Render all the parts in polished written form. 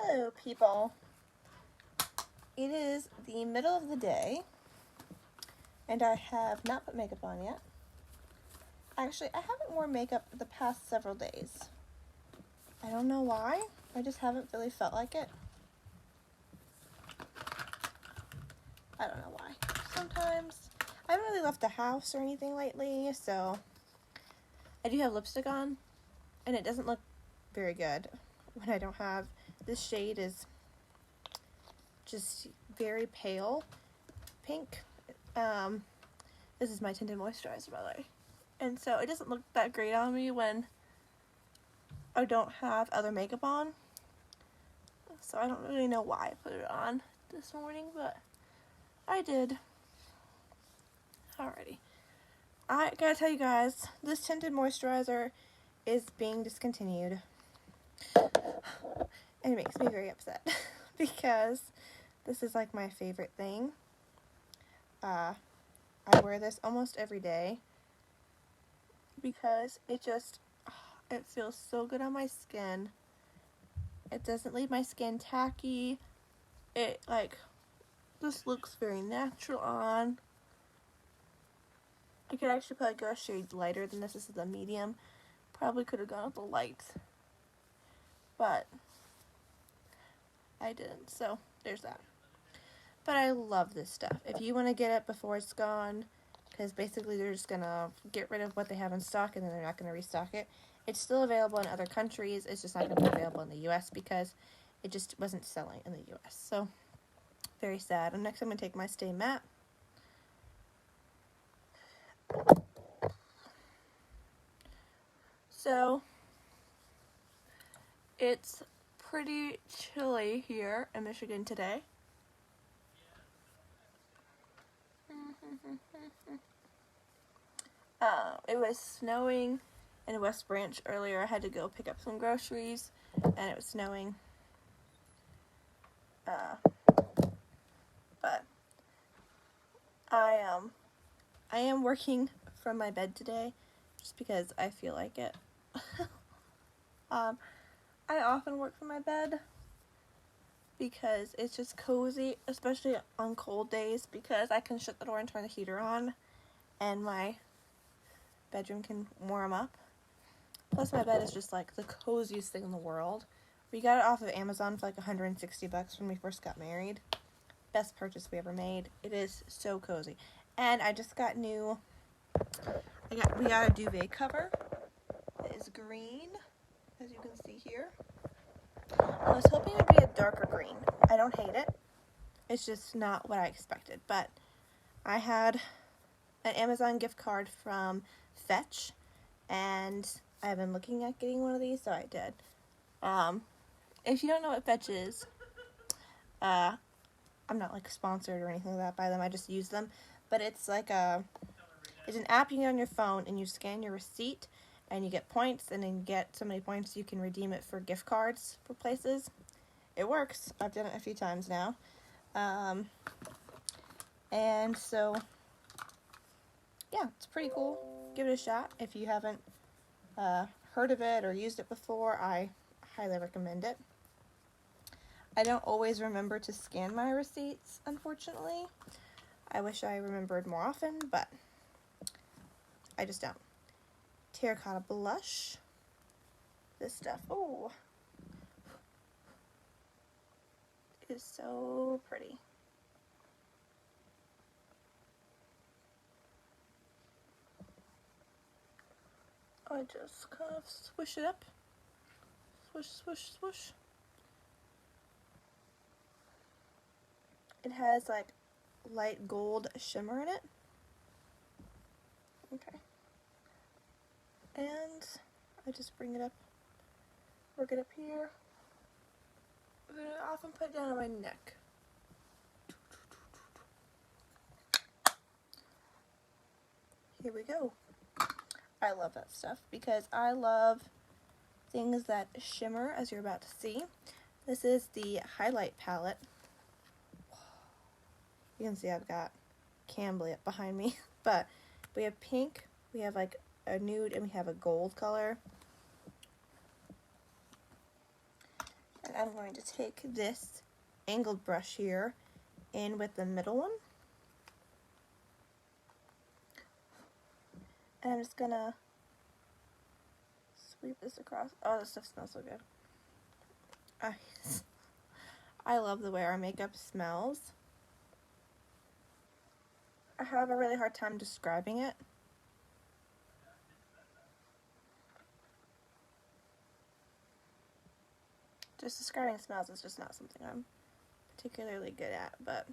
Hello, people. It is the middle of the day, and I have not put makeup on yet. Actually, I haven't worn makeup the past several days. I don't know why. I just haven't really felt like it. I don't know why. Sometimes I haven't really left the house or anything lately, so I do have lipstick on, and it doesn't look very good when I don't have. This shade is just very pale pink. This is my tinted moisturizer, by the way. And so it doesn't look that great on me when I don't have other makeup on. So I don't really know why I put it on this morning, but I did. Alrighty. I gotta tell you guys, this tinted moisturizer is being discontinued. And it makes me very upset because this is like my favorite thing. I wear this almost every day because it feels so good on my skin. It doesn't leave my skin tacky. It this looks very natural on. I could actually probably go a shade lighter than this. This is a medium. Probably could have gone with the light, but I didn't, so there's that. But I love this stuff. If you want to get it before it's gone, because basically they're just going to get rid of what they have in stock and then they're not going to restock it. It's still available in other countries. It's just not going to be available in the US because it just wasn't selling in the US. So, very sad. And next I'm going to take my Stay Matte. So, it's pretty chilly here in Michigan today. It was snowing in West Branch earlier. I had to go pick up some groceries, and it was snowing. But I am working from my bed today, just because I feel like it. I often work from my bed because it's just cozy, especially on cold days, because I can shut the door and turn the heater on, and my bedroom can warm up. Plus my bed is just like the coziest thing in the world. We got it off of Amazon for like $160 when we first got married. Best purchase we ever made. It is so cozy. And I just got we got a duvet cover. It is green, as you can see here. I was hoping it would be a darker green. I don't hate it. It's just not what I expected. But I had an Amazon gift card from Fetch, and I've been looking at getting one of these, so I did. If you don't know what Fetch is, I'm not like sponsored or anything like that by them. I just use them, but it's like it's an app you get on your phone, and you scan your receipt, and you get points, and then you get so many points you can redeem it for gift cards for places. It works. I've done it a few times now, and so yeah, it's pretty cool. Give it a shot if you haven't heard of it or used it before. I highly recommend it. I don't always remember to scan my receipts, unfortunately. I wish I remembered more often, but I just don't. Terracotta blush. This stuff, oh, it is so pretty. I just kind of swish it up. Swish, swish, swish. It has like light gold shimmer in it. Okay. And I just bring it up, work it up here. I'm going to often put it down on my neck. Here we go. I love that stuff because I love things that shimmer, as you're about to see. This is the highlight palette. You can see I've got Cambly up behind me, but we have pink, we have like a nude, and we have a gold color. And And I'm going to take this angled brush here in with the middle one. And I'm just gonna sweep this across. Oh, this stuff smells so good. I love the way our makeup smells. I have a really hard time describing it. Just describing smells is just not something I'm particularly good at, but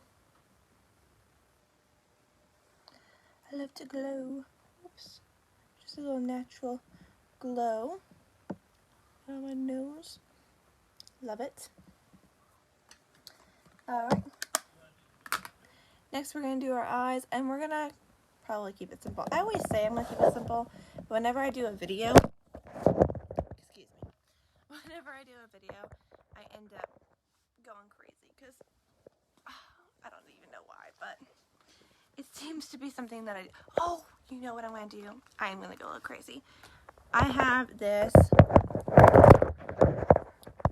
I love to glow. Oops. Just a little natural glow on my nose. Love it. Alright. Next we're going to do our eyes, and we're going to probably keep it simple. I always say I'm going to keep it simple, but whenever I do a video, excuse me, whenever I do a video, I end up going crazy, because I don't even know why, but it seems to be something that oh, you know what I'm going to do? I am going to go a little crazy. I have this, I'm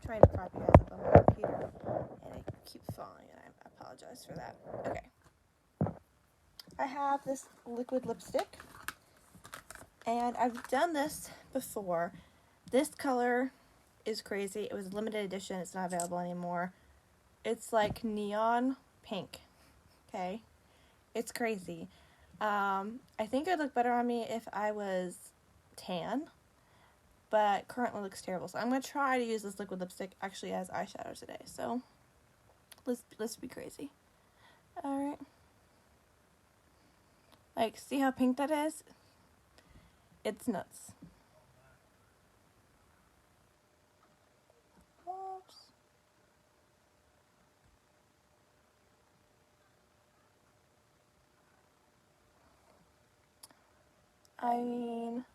trying to prop you guys up on my computer, and it keeps falling, and I apologize for that. Okay. I have this liquid lipstick, and I've done this before. This color is crazy. It was a limited edition. It's not available anymore. It's like neon pink. Okay? It's crazy. I think it would look better on me if I was tan, but currently looks terrible. So I'm going to try to use this liquid lipstick actually as eyeshadow today. So let's be crazy. Alright. Like, see how pink that is? It's nuts. Oops. I mean,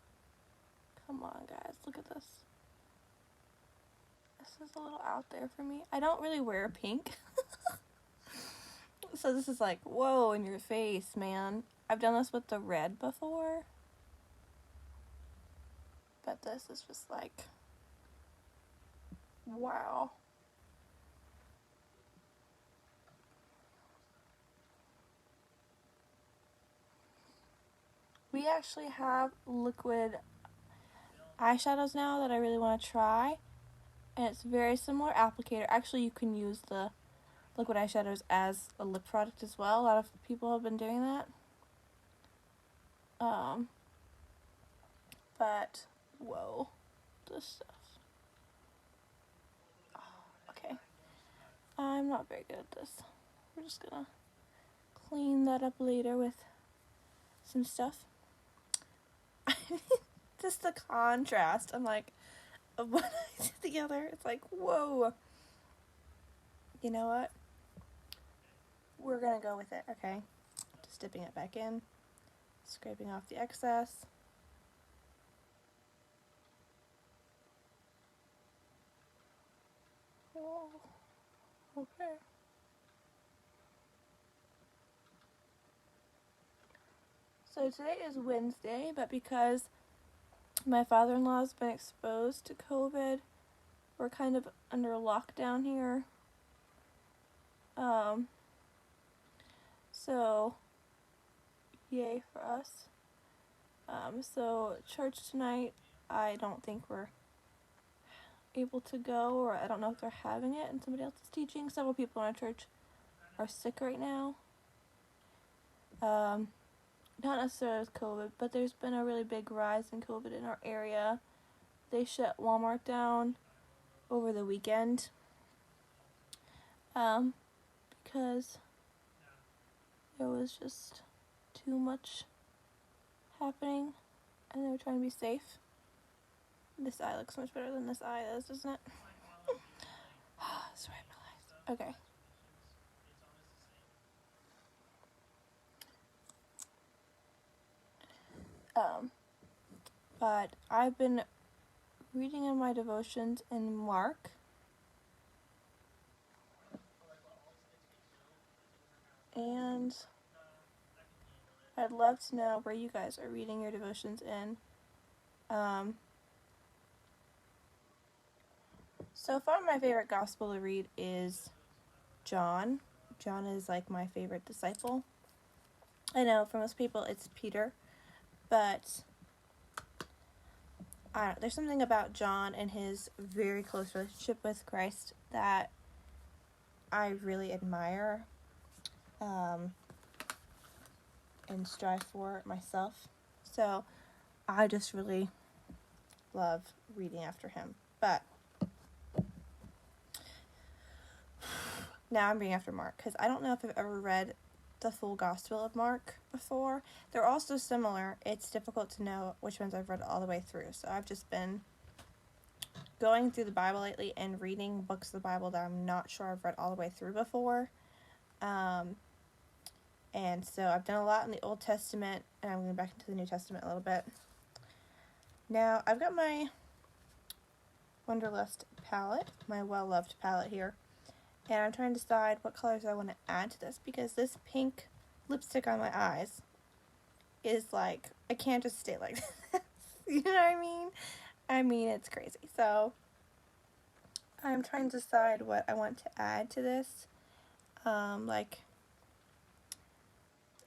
come on guys, look at this. This is a little out there for me. I don't really wear pink. So this is like, whoa, in your face, man. I've done this with the red before, but this is just like, wow. We actually have liquid eyeshadows now that I really want to try, and it's very similar applicator. Actually, you can use the liquid eyeshadows as a lip product as well. A lot of people have been doing that. But whoa, this stuff. Oh, okay, I'm not very good at this. We're just gonna clean that up later with some stuff. Just the contrast. I'm like, of one eye to the other. It's like, whoa. You know what? We're gonna go with it, okay? Just dipping it back in, scraping off the excess. Whoa. Okay. So today is Wednesday, but because my father-in-law's been exposed to COVID, we're kind of under lockdown here. So yay for us. So church tonight, I don't think we're able to go, or I don't know if they're having it and somebody else is teaching. Several people in our church are sick right now. Not necessarily with COVID, but there's been a really big rise in COVID in our area. They shut Walmart down over the weekend because there was just too much happening and they were trying to be safe. This eye looks much better than this eye does, doesn't it? Sorry, my eyes. Okay. But I've been reading in my devotions in Mark. And I'd love to know where you guys are reading your devotions in. So far, my favorite gospel to read is John. John is like my favorite disciple. I know for most people it's Peter, but there's something about John and his very close relationship with Christ that I really admire and strive for myself. So I just really love reading after him. But now I'm reading after Mark, because I don't know if I've ever read the full Gospel of Mark before. They're all so similar, it's difficult to know which ones I've read all the way through. So I've just been going through the Bible lately and reading books of the Bible that I'm not sure I've read all the way through before. And so I've done a lot in the Old Testament, and I'm going back into the New Testament a little bit. Now, I've got my Wonderlust palette, my well-loved palette here, and I'm trying to decide what colors I want to add to this, because this pink lipstick on my eyes is like, I can't just stay like this. You know what I mean? I mean, it's crazy. So, I'm trying to decide what I want to add to this.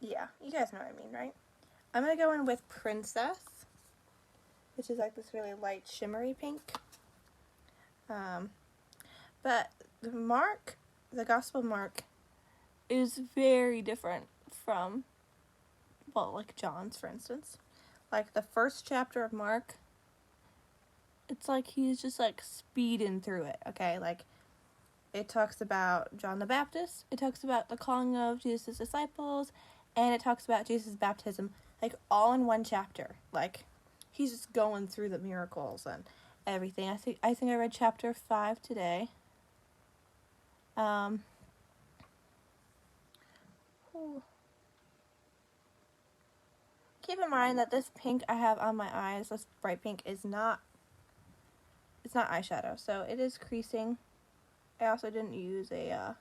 Yeah, you guys know what I mean, right? I'm going to go in with Princess, which is like this really light shimmery pink. But the Gospel Mark, is very different from, well, like John's, for instance. Like the first chapter of Mark, it's like he's just like speeding through it, okay? Like, it talks about John the Baptist, it talks about the calling of Jesus' disciples, and it talks about Jesus' baptism, like, all in one chapter. Like, he's just going through the miracles and everything. I think I read chapter 5 today. Keep in mind that this pink I have on my eyes, this bright pink, it's not eyeshadow, so it is creasing. I also didn't use a,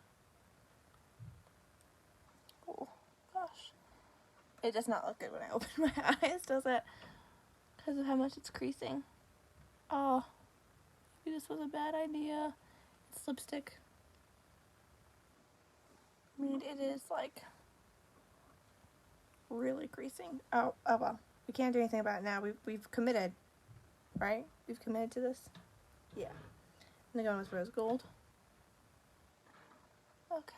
oh gosh. It does not look good when I open my eyes, does it? Because of how much it's creasing. Oh, maybe this was a bad idea. It's lipstick. I mean, it is like really creasing. Oh well. We can't do anything about it now. We've committed, right? We've committed to this. Yeah. I'm gonna go with rose gold. Okay.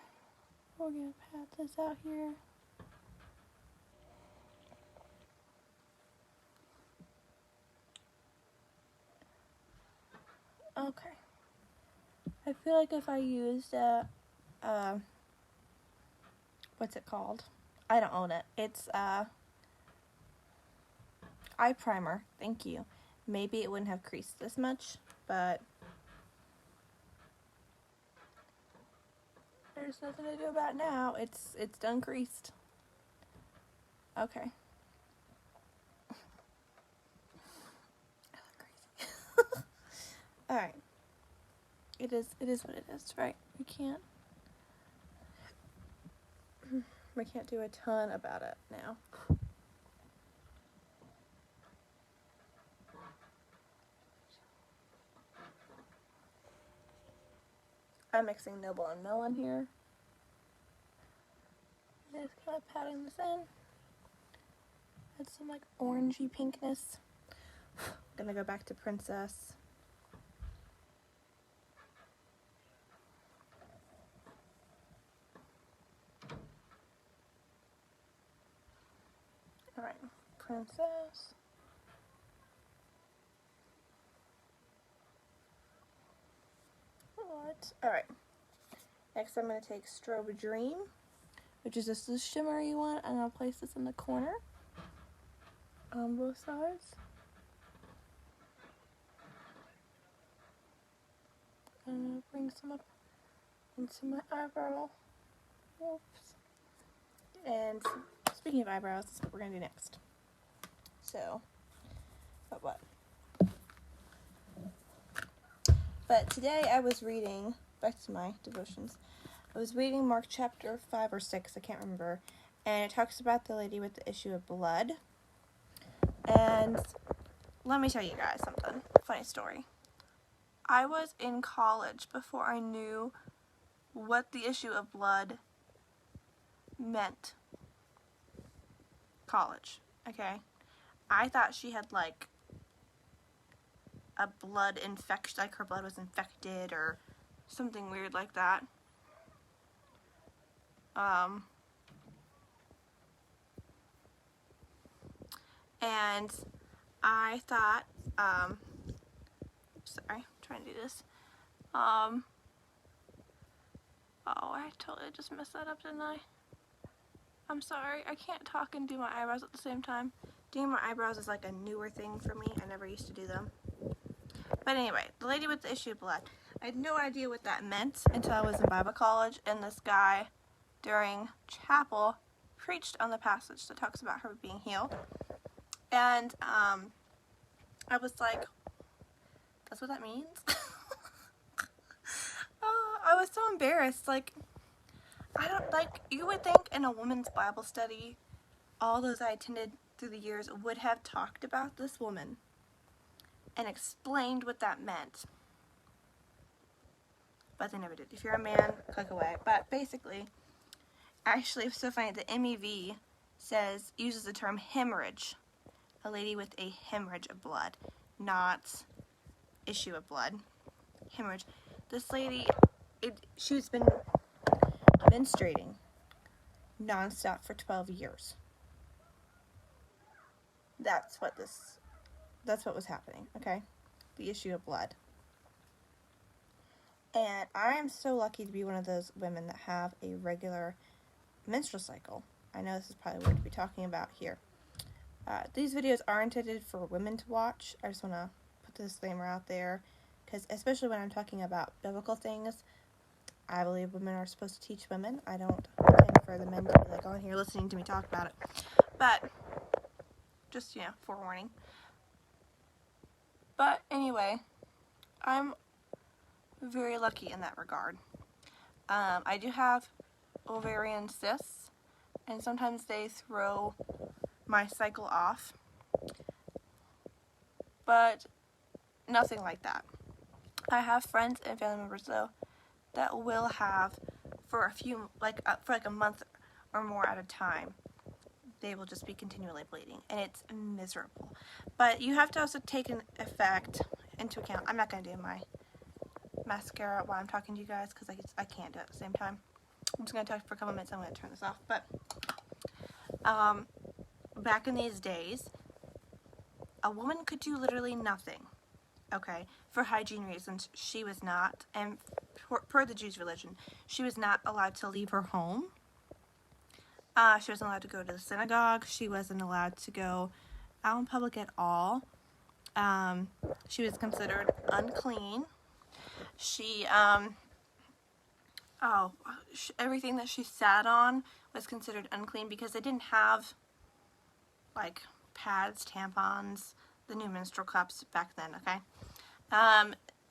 We're gonna pat this out here. Okay. I feel like if I used what's it called? I don't own it. It's eye primer. Thank you. Maybe it wouldn't have creased this much, but there's nothing to do about it now. It's done creased. Okay. I look crazy. All right. It is what it is, right? We can't do a ton about it now. I'm mixing Noble and Melon here. Just kind of patting this in. Add some like orangey pinkness. Gonna go back to Princess. Alright, Princess. What? Alright. Next I'm going to take Strobe Dream, which is just this shimmery one, and I'll place this in the corner on both sides. I'm going to bring some up into my eyebrow. Oops. And speaking of eyebrows, that's what we're going to do next. So, But today I was reading, back to my devotions, I was reading Mark chapter 5 or 6, I can't remember, and it talks about the lady with the issue of blood. And let me tell you guys something, funny story. I was in college before I knew what the issue of blood meant. College, okay? I thought she had like a blood infection, like her blood was infected or something weird like that. And I thought, sorry, I'm trying to do this. Oh, I totally just messed that up, didn't I? I'm sorry, I can't talk and do my eyebrows at the same time. Doing my eyebrows is like a newer thing for me. I never used to do them. But anyway, the lady with the issue of blood. I had no idea what that meant until I was in Bible college, and this guy during chapel preached on the passage that talks about her being healed. And I was like, that's what that means? I was so embarrassed. Like, you would think in a women's Bible study, all those I attended through the years would have talked about this woman and explained what that meant. But they never did. If you're a man, click away. But basically, actually, it's so funny, the MEV uses the term hemorrhage. A lady with a hemorrhage of blood, not issue of blood. Hemorrhage. This lady, she's been menstruating nonstop for 12 years. That's what was happening, okay? The issue of blood. And I am so lucky to be one of those women that have a regular menstrual cycle. I know this is probably weird to be talking about here. These videos are intended for women to watch. I just want to put the disclaimer out there, because especially when I'm talking about biblical things, I believe women are supposed to teach women. I don't intend for the men to be like on here listening to me talk about it. But, just, forewarning. But anyway, I'm very lucky in that regard. I do have ovarian cysts, and sometimes they throw my cycle off, but nothing like that. I have friends and family members though that will have for a month or more at a time. They will just be continually bleeding, and it's miserable. But you have to also take an effect into account. I'm not going to do my mascara while I'm talking to you guys because I can't do it at the same time. I'm just going to talk for a couple minutes. I'm going to turn this off. But back in these days, a woman could do literally nothing, okay? For hygiene reasons, she was not, and per the Jews' religion, she was not allowed to leave her home. She wasn't allowed to go to the synagogue. She wasn't allowed to go out in public at all. She was considered unclean. She, everything that she sat on was considered unclean because they didn't have like pads, tampons, the new menstrual cups back then, okay?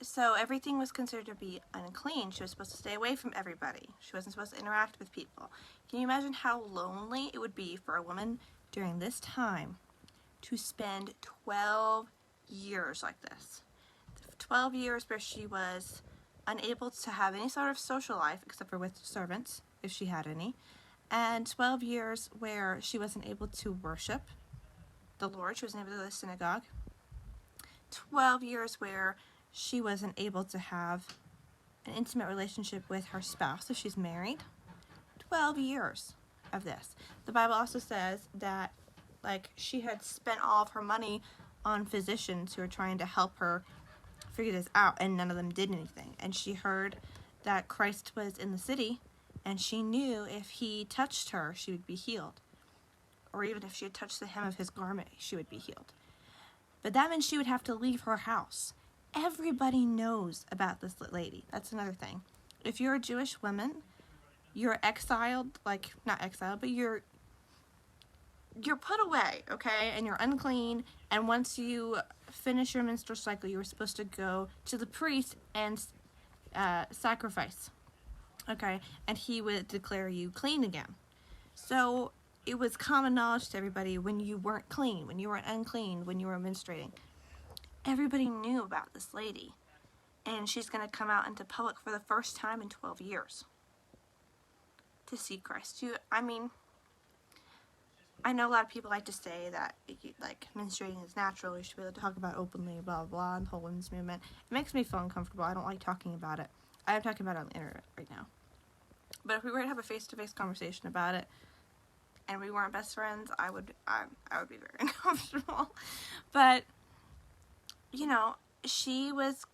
So everything was considered to be unclean. She was supposed to stay away from everybody. She wasn't supposed to interact with people. Can you imagine how lonely it would be for a woman during this time to spend 12 years like this? 12 years where she was unable to have any sort of social life except for with servants, if she had any, and 12 years where she wasn't able to worship the Lord. She wasn't able to go to the synagogue. 12 years where she wasn't able to have an intimate relationship with her spouse if she's married. 12 years of this. The Bible also says that she had spent all of her money on physicians who were trying to help her figure this out, and none of them did anything. And she heard that Christ was in the city, and she knew if he touched her, she would be healed. Or even if she had touched the hem of his garment, she would be healed. But that meant she would have to leave her house. Everybody knows about this lady. That's another thing. If you're a Jewish woman, you're exiled, not exiled, but you're put away, okay? And you're unclean, and once you finish your menstrual cycle, you were supposed to go to the priest and sacrifice, okay? And he would declare you clean again. So it was common knowledge to everybody when you weren't clean, when you were unclean, when you were menstruating. Everybody knew about this lady. and she's going to come out into public for the first time in 12 years to see Christ. I mean, I know a lot of people like to say that like menstruating is natural, you should be able to talk about it openly, blah, blah, blah, and the whole women's movement. It makes me feel uncomfortable. I don't like talking about it. I am talking about it on the internet right now. But if we were to have a face-to-face conversation about it, and we weren't best friends, I would be very uncomfortable. But, you know, she was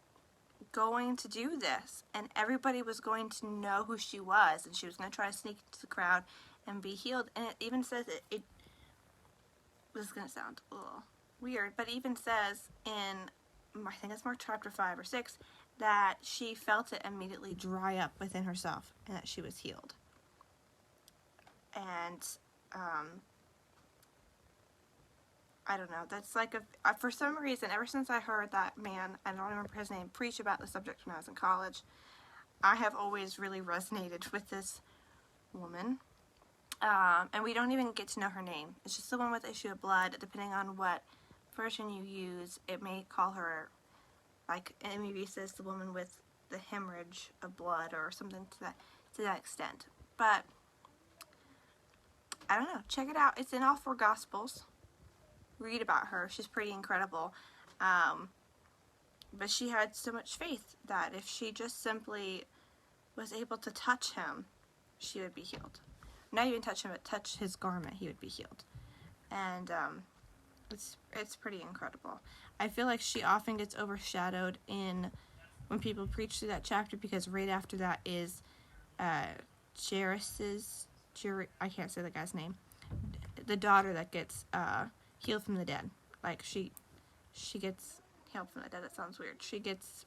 going to do this, and everybody was going to know who she was, and she was going to try to sneak into the crowd and be healed. And it even says this is going to sound a little weird, but it even says in, I think it's Mark chapter 5 or 6, that she felt it immediately dry up within herself and that she was healed. And I don't know, that's like for some reason, ever since I heard that man, I don't remember his name, preach about the subject when I was in college, I have always really resonated with this woman. And we don't even get to know her name. It's just the one with issue of blood. Depending on what version you use, it may call her, like, it maybe says the woman with the hemorrhage of blood or something to that extent. But I don't know. Check it out. It's in all 4 Gospels. Read about her. She's pretty incredible. But she had so much faith that if she just simply was able to touch him, she would be healed. Not even touch him, but touch his garment, he would be healed. And it's pretty incredible. I feel like she often gets overshadowed when people preach through that chapter, because right after that is Jairus's, I can't say the guy's name, the daughter that gets healed from the dead. Like she gets healed from the dead. That sounds weird. She gets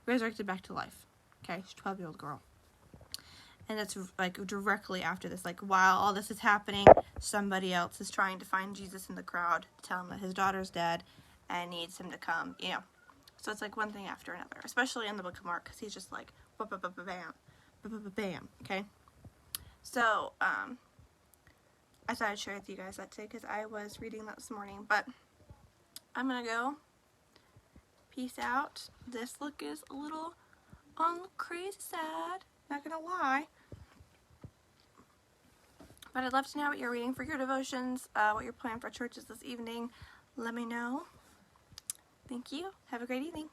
resurrected back to life. Okay, she's a 12-year-old girl. And that's like directly after this. Like while all this is happening, somebody else is trying to find Jesus in the crowd, to tell him that his daughter's dead and needs him to come, you know. So it's like one thing after another, especially in the book of Mark, because he's just like, bam, bam, okay? So, I thought I'd share with you guys that today, because I was reading that this morning, but I'm gonna go. Peace out. This look is a little on the crazy side, not gonna lie. But I'd love to know what you're reading for your devotions, what you're planning for churches this evening. Let me know. Thank you. Have a great evening.